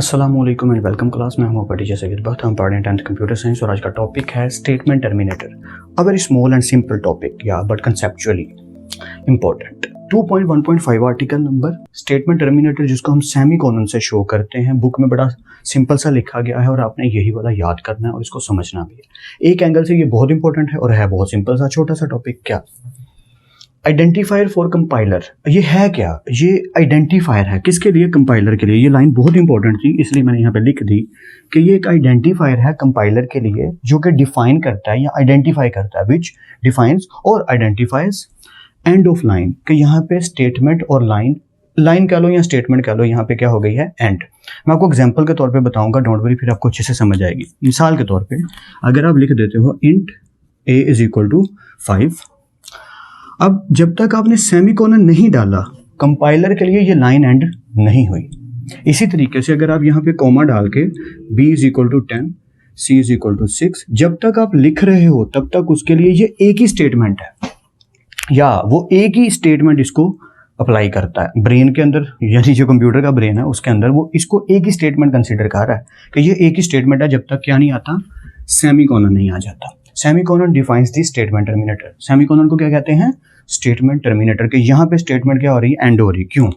अस्सलामुअलैकुम and welcome class में हम टीचर सैयद बख्त। हम पढ़ रहे हैं 10th कंप्यूटर साइंस और आज का टॉपिक है statement terminator. A very small and simple topic या but conceptually important. 2.1.5 article number statement terminator, जिसको हम सेमीकोलन से शो करते हैं। बुक में बड़ा सिंपल सा लिखा गया है और आपने यही वाला याद करना है और इसको समझना भी है। एक एंगल से ये बहुत इंपॉर्टेंट है और है बहुत सिंपल सा छोटा सा टॉपिक। क्या आइडेंटिफायर फॉर कंपाइलर, ये है क्या? ये आइडेंटिफायर है किसके लिए? कंपाइलर के लिए। ये लाइन बहुत इंपॉर्टेंट थी इसलिए मैंने यहाँ पे लिख दी कि ये एक आइडेंटिफायर है कंपाइलर के लिए जो कि डिफाइन करता है या आइडेंटिफाई करता है, विच डिफाइंस और आइडेंटिफाइज एंड ऑफ लाइन। कि यहाँ पे स्टेटमेंट और लाइन कह लो या स्टेटमेंट कह लो, यहाँ पे क्या हो गई है? एंड। मैं आपको एग्जाम्पल के तौर पे बताऊंगा, डोंट वरी, फिर आपको अच्छे से समझ आएगी। मिसाल के तौर पे अगर आप लिख देते हो int a is equal to 5, अब जब तक आपने सेमीकोलन नहीं डाला कंपाइलर के लिए ये लाइन एंड नहीं हुई। इसी तरीके से अगर आप यहाँ पे कॉमा डाल के b is equal to 10, c is equal to 6, जब तक आप लिख रहे हो तब तक उसके लिए ये एक ही स्टेटमेंट है या वो एक ही स्टेटमेंट इसको अप्लाई करता है। ब्रेन के अंदर यानी जो कंप्यूटर का ब्रेन है उसके अंदर वो इसको एक ही स्टेटमेंट कंसिडर कर रहा है कि ये एक ही स्टेटमेंट है जब तक क्या नहीं आता? सेमीकोलन नहीं आ जाता। Semicolon defines the statement terminator. Semicolon को क्या कहते हैं? Statement terminator. के यहाँ पे स्टेटमेंट क्या हो रही है? एंड हो रही है। क्यों?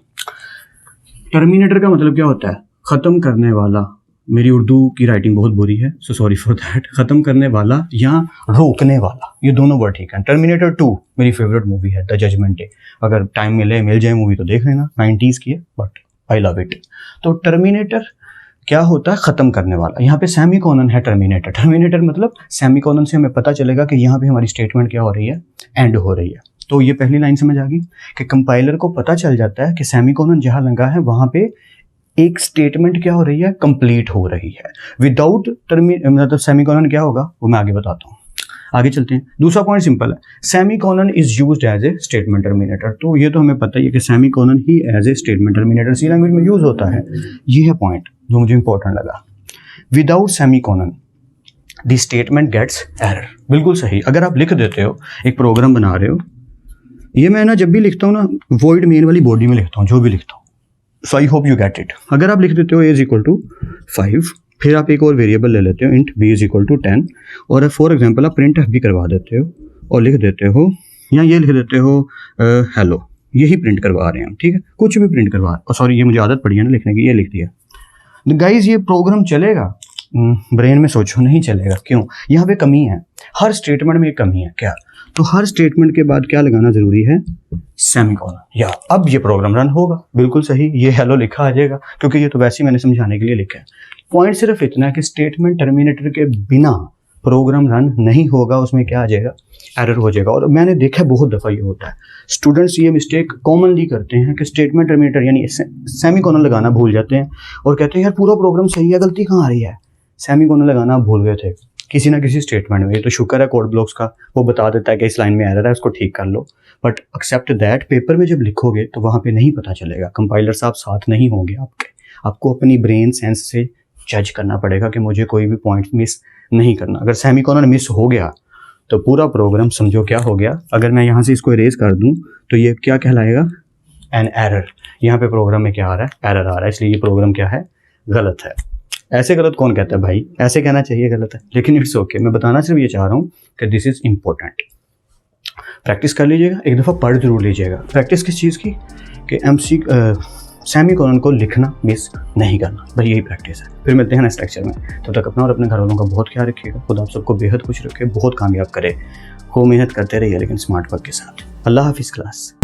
टर्मिनेटर का मतलब क्या होता है? खत्म करने वाला। मेरी उर्दू की राइटिंग बहुत बुरी है, सो सॉरी फॉर दैट। खत्म करने वाला या रोकने वाला, ये दोनों वर्ड ठीक है। टर्मिनेटर 2 मेरी फेवरेट मूवी है, द जजमेंट डे। अगर टाइम मिल जाए मूवी तो देख लेना, 90s की है बट आई लव इट। तो टर्मिनेटर क्या होता है? खत्म करने वाला। यहाँ पे सेमीकोलन है टर्मिनेटर। टर्मिनेटर मतलब सेमीकोलन से हमें पता चलेगा कि यहाँ पे हमारी स्टेटमेंट क्या हो रही है? एंड हो रही है। तो ये पहली लाइन समझ आ गई कि कंपाइलर को पता चल जाता है कि सेमीकोलन जहाँ लगा है वहाँ पे एक स्टेटमेंट क्या हो रही है? कंप्लीट हो रही है। विदाउट मतलब सेमीकोलन क्या होगा वो मैं आगे बताता हूँ। आगे चलते हैं। दूसरा पॉइंट सिंपल है, semicolon is used as a statement terminator. तो ये तो हमें पता ही है कि सेमीकोलन ही as a statement terminator C language में यूज होता है। ये है पॉइंट जो मुझे इंपॉर्टेंट लगा। Without semicolon the statement gets error. बिल्कुल सही। अगर आप लिख देते हो, एक प्रोग्राम बना रहे हो, ये मैं ना जब भी लिखता हूँ ना वॉइड मेन वाली बॉडी में लिखता हूँ जो भी लिखता हूँ, so I hope you get it. अगर आप लिख देते हो a इज इक्वल टू 5, फिर आप एक और वेरिएबल ले लेते हो int b is equal to 10 और फॉर एग्जांपल आप प्रिंट भी करवा देते हो और लिख देते हो या ये लिख देते हो हेलो, यही प्रिंट करवा रहे हैं हम, ठीक है? कुछ भी प्रिंट करवा, सॉरी ये मुझे आदत पड़ी है ना लिखने की, ये लिख दिया। गाइज ये प्रोग्राम चलेगा? ब्रेन में सोचो नहीं चलेगा। क्यों? यहाँ पे कमी है। हर स्टेटमेंट में एक कमी है। क्या? तो हर स्टेटमेंट के बाद क्या लगाना जरूरी है? सेमीकोलन। या अब ये प्रोग्राम रन होगा। बिल्कुल सही। ये हेलो लिखा आ जाएगा क्योंकि ये तो वैसे ही मैंने समझाने के लिए लिखा है। पॉइंट सिर्फ इतना है कि स्टेटमेंट टर्मिनेटर के बिना प्रोग्राम रन नहीं होगा, उसमें क्या आ जाएगा? एरर हो जाएगा। और मैंने देखा बहुत दफ़ा ये होता है, स्टूडेंट्स ये मिस्टेक कॉमनली करते हैं कि स्टेटमेंट टर्मिनेटर यानी सेमीकोलन लगाना भूल जाते हैं और कहते हैं यार पूरा प्रोग्राम सही है, गलती कहाँ आ रही है? सेमीकोलन लगाना भूल गए थे किसी ना किसी स्टेटमेंट में। ये तो शुक्र है कोड ब्लॉक्स का, वो बता देता है कि इस लाइन में एरर है, उसको ठीक कर लो। बट एक्सेप्ट दैट पेपर में जब लिखोगे तो वहाँ पे नहीं पता चलेगा। कंपाइलर साहब साथ नहीं होंगे आपके। आपको अपनी ब्रेन सेंस से जज करना पड़ेगा कि मुझे कोई भी पॉइंट मिस नहीं करना। अगर सेमीकोलन मिस हो गया तो पूरा प्रोग्राम समझो क्या हो गया। अगर मैं यहाँ से इसको इरेज कर दूँ तो ये क्या कहलाएगा? An error. यहाँ पे प्रोग्राम में क्या आ रहा है? एरर आ रहा है, इसलिए ये प्रोग्राम क्या है? गलत है। ऐसे गलत कौन कहता है भाई? ऐसे कहना चाहिए गलत है, लेकिन इट्स ओके। मैं बताना सिर्फ ये चाह रहा हूँ कि दिस इज इम्पोर्टेंट। प्रैक्टिस कर लीजिएगा, एक दफ़ा पढ़ जरूर लीजिएगा। प्रैक्टिस किस चीज़ की? कि सेमीकोलन को लिखना मिस नहीं करना, भाई यही प्रैक्टिस है। फिर मिलते हैं नेक्स्ट लेक्चर में। तब तक अपना और अपने घर वालों का बहुत ख्याल रखिएगा। खुद आप सबको बेहद खुश रखे, बहुत कामयाब करे। खूब मेहनत करते रहिए लेकिन स्मार्ट वर्क के साथ। अल्लाह हाफिज़ क्लास।